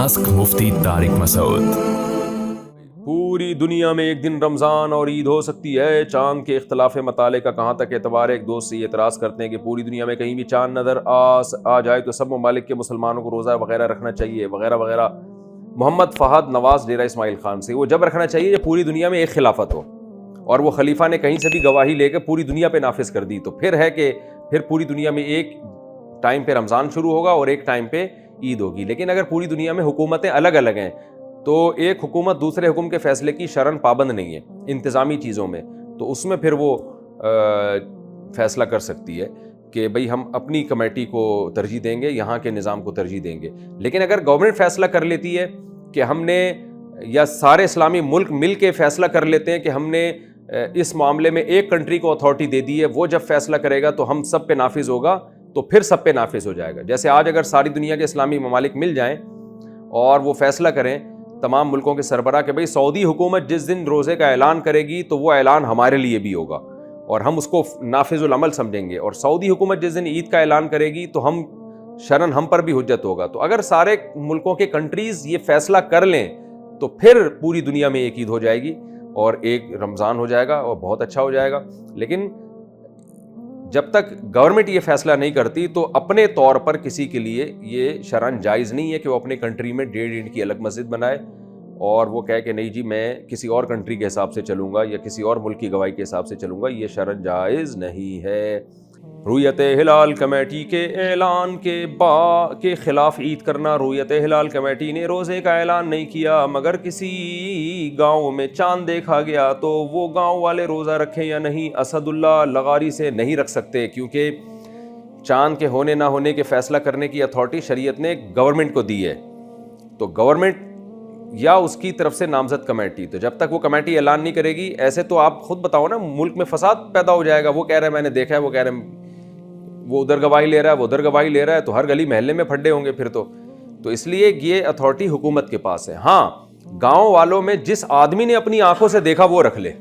Ask मुफ्ती तारिक मसूद। पूरी दुनिया में एक दिन रमज़ान और ईद हो सकती है। चांद के इख्तलाफ मताले का कहाँ तक एतबार है। एक दोस्त से ये एतराज़ करते हैं कि पूरी दुनिया में कहीं भी चांद नज़र आ जाए तो सब ममालिक के मुसलमानों को रोज़ा वगैरह रखना चाहिए वगैरह वगैरह। मोहम्मद फ़हद नवाज़ डेरा इस्माइल खान से, वो जब रखना चाहिए जब पूरी दुनिया में एक खिलाफत हो और वो खलीफा ने कहीं से भी गवाही लेकर पूरी दुनिया पे नाफिज कर दी, तो फिर है कि फिर पूरी दुनिया में एक टाइम पे रमज़ान शुरू होगा और एक टाइम पे ईद होगी। लेकिन अगर पूरी दुनिया में हुकूमतें अलग अलग हैं तो एक हुकूमत दूसरे हुक्म के फैसले की शरन पाबंद नहीं है इंतज़ामी चीज़ों में, तो उसमें फिर वो फैसला कर सकती है कि भाई हम अपनी कमेटी को तरजीह देंगे, यहाँ के निज़ाम को तरजीह देंगे। लेकिन अगर गवर्नमेंट फैसला कर लेती है कि हमने, या सारे इस्लामी मुल्क मिल के फैसला कर लेते हैं कि हमने इस मामले में एक कंट्री को अथॉरिटी दे दी है, वो जब फैसला करेगा तो हम सब पे नाफिज होगा, तो फिर सब पे नाफिज हो जाएगा। जैसे आज अगर सारी दुनिया के इस्लामी ममालिक मिल जाएं और वो फैसला करें तमाम मुल्कों के सरबराह के भाई सऊदी हुकूमत जिस दिन रोज़े का ऐलान करेगी तो वो ऐलान हमारे लिए भी होगा और हम उसको नाफिजुल अमल समझेंगे, और सऊदी हुकूमत जिस दिन ईद का ऐलान करेगी तो हम शरन हम पर भी हुज्जत होगा। तो अगर सारे मुल्कों के कंट्रीज़ ये फैसला कर लें तो फिर पूरी दुनिया में एक ईद हो जाएगी और एक रमज़ान हो जाएगा और बहुत अच्छा हो जाएगा। लेकिन जब तक गवर्नमेंट ये फैसला नहीं करती तो अपने तौर पर किसी के लिए ये शरन जायज़ नहीं है कि वो अपने कंट्री में 1.5 ईंट की अलग मस्जिद बनाए और वो कहे कि नहीं जी मैं किसी और कंट्री के हिसाब से चलूँगा या किसी और मुल्क की गवाही के हिसाब से चलूँगा। ये शरन जायज़ नहीं है। रुयत हिलाल कमेटी के ऐलान के खिलाफ ईद करना। रुयत हिलाल कमेटी ने रोज़े का ऐलान नहीं किया मगर किसी गांव में चांद देखा गया तो वो गांव वाले रोज़ा रखें या नहीं। असदुल्ला लगारी से नहीं रख सकते क्योंकि चांद के होने ना होने के फैसला करने की अथॉरिटी शरीयत ने गवर्नमेंट को दी है, तो गवर्नमेंट या उसकी तरफ से नामजद कमेटी, तो जब तक वो कमेटी ऐलान नहीं करेगी, ऐसे तो आप खुद बताओ ना, मुल्क में फसाद पैदा हो जाएगा। वो कह रहे हैं मैंने देखा है, वो कह रहे हैं वो उधर गवाही ले रहा है, वो उधर गवाही ले रहा है, तो हर गली महल्ले में फड्डे होंगे फिर तो इसलिए ये अथॉरिटी हुकूमत के पास है। हाँ, गांव वालों में जिस आदमी ने अपनी आंखों से देखा वो रख ले,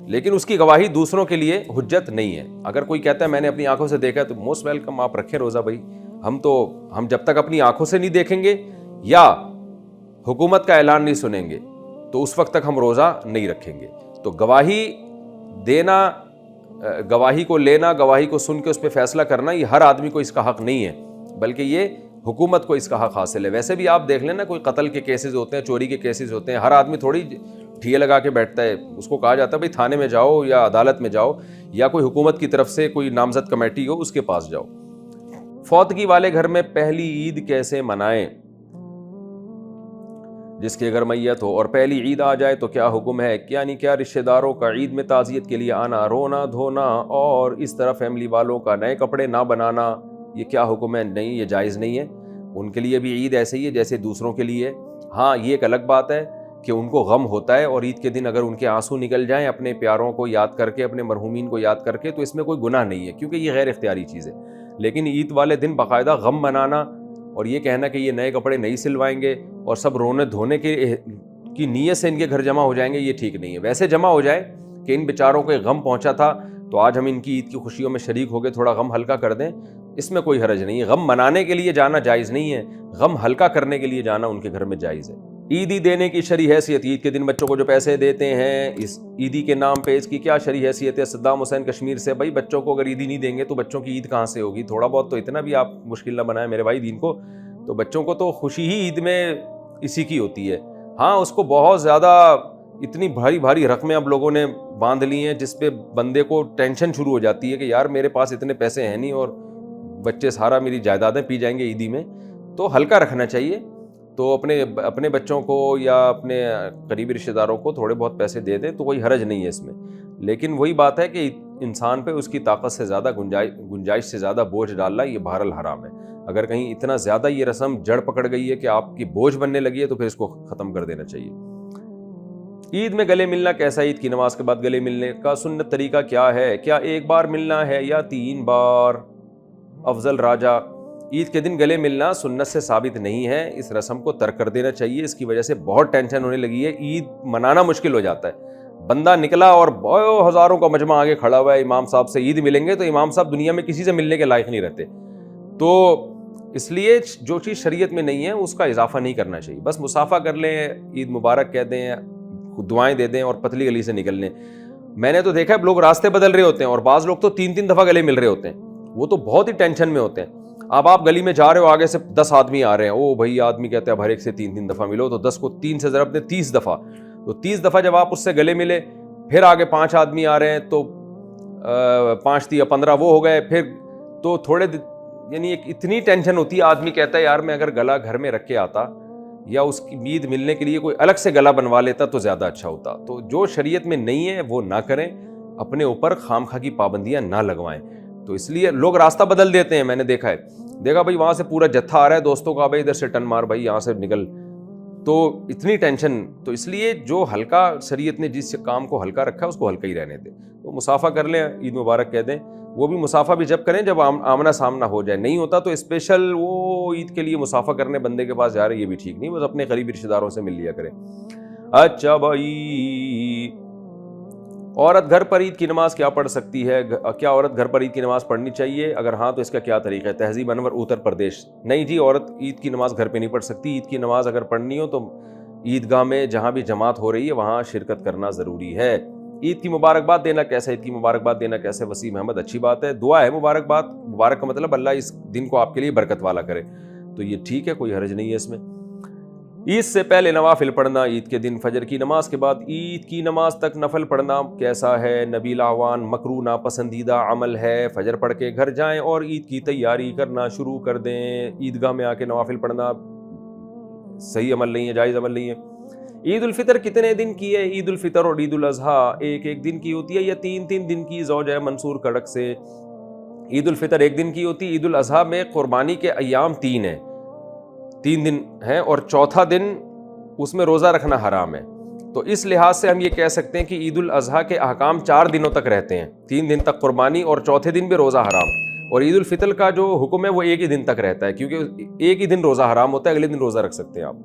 लेकिन उसकी गवाही दूसरों के लिए हुज्जत नहीं है। अगर कोई कहता है मैंने अपनी आंखों से देखा है तो मोस्ट वेलकम, आप रखें रोज़ा भाई। हम जब तक अपनी आंखों से नहीं देखेंगे या हुकूमत का ऐलान नहीं सुनेंगे तो उस वक्त तक हम रोज़ा नहीं रखेंगे। तो गवाही देना, गवाही को लेना, गवाही को सुन के उस पर फैसला करना, ये हर आदमी को इसका हक नहीं है, बल्कि ये हुकूमत को इसका हक हासिल है। वैसे भी आप देख लेना, कोई कत्ल के केसेस होते हैं, चोरी के केसेस होते हैं, हर आदमी थोड़ी ठिये लगा के बैठता है। उसको कहा जाता है भाई थाने में जाओ या अदालत में जाओ या कोई हुकूमत की तरफ से कोई नामजद कमेटी हो उसके पास जाओ। फौतगी वाले घर में पहली ईद कैसे मनाएं? जिसके अगर मैयत हो और पहली ईद आ जाए तो क्या हुक्म है? यानी क्या रिश्तेदारों का ईद में ताज़ियत के लिए आना, रोना धोना और इस तरह फैमिली वालों का नए कपड़े ना बनाना, ये क्या हुक्म है? नहीं, ये जायज़ नहीं है। उनके लिए भी ईद ऐसे ही है जैसे दूसरों के लिए। हाँ, ये एक अलग बात है कि उनको गम होता है और ईद के दिन अगर उनके आंसू निकल जाएं अपने प्यारों को याद करके, अपने मरहूमीन को याद करके, तो इसमें कोई गुनाह नहीं है क्योंकि ये गैर इख्तियारी चीज़ है। लेकिन ईद वाले दिन बाकायदा गम मनाना और ये कहना कि ये नए कपड़े नहीं सिलवाएंगे और सब रोने धोने की नीयत से इनके घर जमा हो जाएंगे, ये ठीक नहीं है। वैसे जमा हो जाए कि इन बेचारों को गम पहुंचा था तो आज हम इनकी ईद की खुशियों में शरीक हो गए, थोड़ा गम हल्का कर दें, इसमें कोई हरज नहीं है। गम मनाने के लिए जाना जायज़ नहीं है, गम हल्का करने के लिए जाना उनके घर में जायज़ है। ईदी देने की शरई हैसियत। ईद के दिन बच्चों को जो पैसे देते हैं इस ईदी के नाम पे, इसकी क्या शरई हैसियत है? सद्दाम हुसैन कश्मीर से, भाई बच्चों को अगर ईदी नहीं देंगे तो बच्चों की ईद कहाँ से होगी? थोड़ा बहुत तो इतना भी आप मुश्किल ना बनाएं मेरे भाई दीन को। तो बच्चों को तो खुशी ही ईद में इसी की होती है। हाँ, उसको बहुत ज़्यादा इतनी भारी भारी रकमें अब लोगों ने बांध ली हैं जिस पे बंदे को टेंशन शुरू हो जाती है कि यार मेरे पास इतने पैसे हैं नहीं और बच्चे सारा मेरी जायदादें पी जाएंगे ईदी में। तो हल्का रखना चाहिए। तो अपने बच्चों को या अपने करीबी रिश्तेदारों को थोड़े बहुत पैसे दे दें तो कोई हरज नहीं है इसमें। लेकिन वही बात है कि इंसान पे उसकी ताकत से ज़्यादा गुंजाइश से ज़्यादा बोझ डालना ये बहरहाल हराम है। अगर कहीं इतना ज़्यादा ये रस्म जड़ पकड़ गई है कि आपकी बोझ बनने लगी है तो फिर इसको ख़त्म कर देना चाहिए। ईद में गले मिलना कैसा? ईद की नमाज के बाद गले मिलने का सुन्नत तरीका क्या है? क्या एक बार मिलना है या 3 बार? अफजल राजा, ईद के दिन गले मिलना सुन्नत से साबित नहीं है, इस रस्म को तर्क कर देना चाहिए। इसकी वजह से बहुत टेंशन होने लगी है, ईद मनाना मुश्किल हो जाता है। बंदा निकला और हज़ारों का मजमा आगे खड़ा हुआ है, इमाम साहब से ईद मिलेंगे, तो इमाम साहब दुनिया में किसी से मिलने के लायक नहीं रहते। तो اس لیے جو چیز شریعت میں نہیں ہے اس کا اضافہ نہیں کرنا چاہیے. بس مصافحہ کر لیں, عید مبارک کہہ دیں, دعائیں دے دیں اور پتلی گلی سے نکل لیں. میں نے تو دیکھا ہے لوگ راستے بدل رہے ہوتے ہیں اور بعض لوگ تو 3 دفعہ گلے مل رہے ہوتے ہیں, وہ تو بہت ہی ٹینشن میں ہوتے ہیں. اب آپ گلی میں جا رہے ہو, آگے سے 10 آدمی آ رہے ہیں, او بھائی آدمی کہتے ہیں اب ہر ایک سے 3 دفعہ ملو, تو 10 کو 3 سے ضرب دیں 30 دفعہ, تو 30 دفعہ جب آپ اس سے گلے ملے, پھر آگے 5 آدمی آ رہے ہیں تو 5 3 15 وہ ہو گئے, پھر تو تھوڑے یعنی ایک اتنی ٹینشن ہوتی ہے. آدمی کہتا ہے یار میں اگر گلا گھر میں رکھ کے آتا یا اس کی عید ملنے کے لیے کوئی الگ سے گلا بنوا لیتا تو زیادہ اچھا ہوتا. تو جو شریعت میں نہیں ہے وہ نہ کریں, اپنے اوپر خام خواہ کی پابندیاں نہ لگوائیں. تو اس لیے لوگ راستہ بدل دیتے ہیں. میں نے دیکھا بھائی وہاں سے پورا جتھا آ رہا ہے دوستوں کا, بھائی ادھر سے ٹن مار, بھائی یہاں سے نکل, تو اتنی ٹینشن. تو اس لیے جو ہلکا شریعت نے جس کام کو ہلکا رکھا ہے اس کو ہلکا ہی رہنے دیں. تو مصافحہ کر لیں, عید مبارک کہہ دیں, وہ بھی مصافحہ بھی جب کریں جب آمنا سامنا ہو جائے. نہیں ہوتا تو اسپیشل وہ عید کے لیے مصافحہ کرنے بندے کے پاس جا رہے, یہ بھی ٹھیک نہیں, بس اپنے قریبی رشتہ داروں سے مل لیا کریں. اچھا بھائی, عورت گھر پر عید کی نماز کیا پڑھ سکتی ہے؟ کیا عورت گھر پر عید کی نماز پڑھنی چاہیے؟ اگر ہاں تو اس کا کیا طریقہ ہے؟ تہذیب انور, اتر پردیش. نہیں جی, عورت عید کی نماز گھر پہ نہیں پڑھ سکتی. عید کی نماز اگر پڑھنی ہو تو عیدگاہ میں جہاں بھی جماعت ہو رہی ہے وہاں شرکت کرنا ضروری ہے. عید کی مبارکباد دینا کیسے؟ عید کی مبارکباد دینا کیسے؟ وسیم احمد, اچھی بات ہے, دعا ہے مبارکباد. مبارک کا مطلب اللہ اس دن کو آپ کے لیے برکت والا کرے, تو یہ ٹھیک ہے, کوئی حرج نہیں ہے اس میں. عید سے پہلے نوافل پڑھنا, عید کے دن فجر کی نماز کے بعد عید کی نماز تک نفل پڑھنا کیسا ہے؟ نبیل اعوان, مکروہ ناپسندیدہ عمل ہے. فجر پڑھ کے گھر جائیں اور عید کی تیاری کرنا شروع کر دیں. عیدگاہ میں آ کے نوافل پڑھنا صحیح عمل نہیں ہے, جائز عمل نہیں ہے. عید الفطر کتنے دن کی ہے؟ عید الفطر اور عید الاضحیٰ ایک دن کی ہوتی ہے یا 3 دن کی؟ زوجہ منصور کڑک سے. عید الفطر 1 دن کی ہوتی ہے. عید الاضحیٰ میں قربانی کے ایام 3 ہیں, 3 دن ہیں, اور چوتھا دن اس میں روزہ رکھنا حرام ہے. تو اس لحاظ سے ہم یہ کہہ سکتے ہیں کہ عید الاضحیٰ کے احکام 4 دنوں تک رہتے ہیں, 3 دن تک قربانی اور چوتھے دن بھی روزہ حرام. اور عید الفطر کا جو حکم ہے وہ 1 ہی دن تک رہتا ہے, کیونکہ 1 ہی دن روزہ حرام ہوتا ہے, اگلے دن روزہ رکھ سکتے ہیں آپ.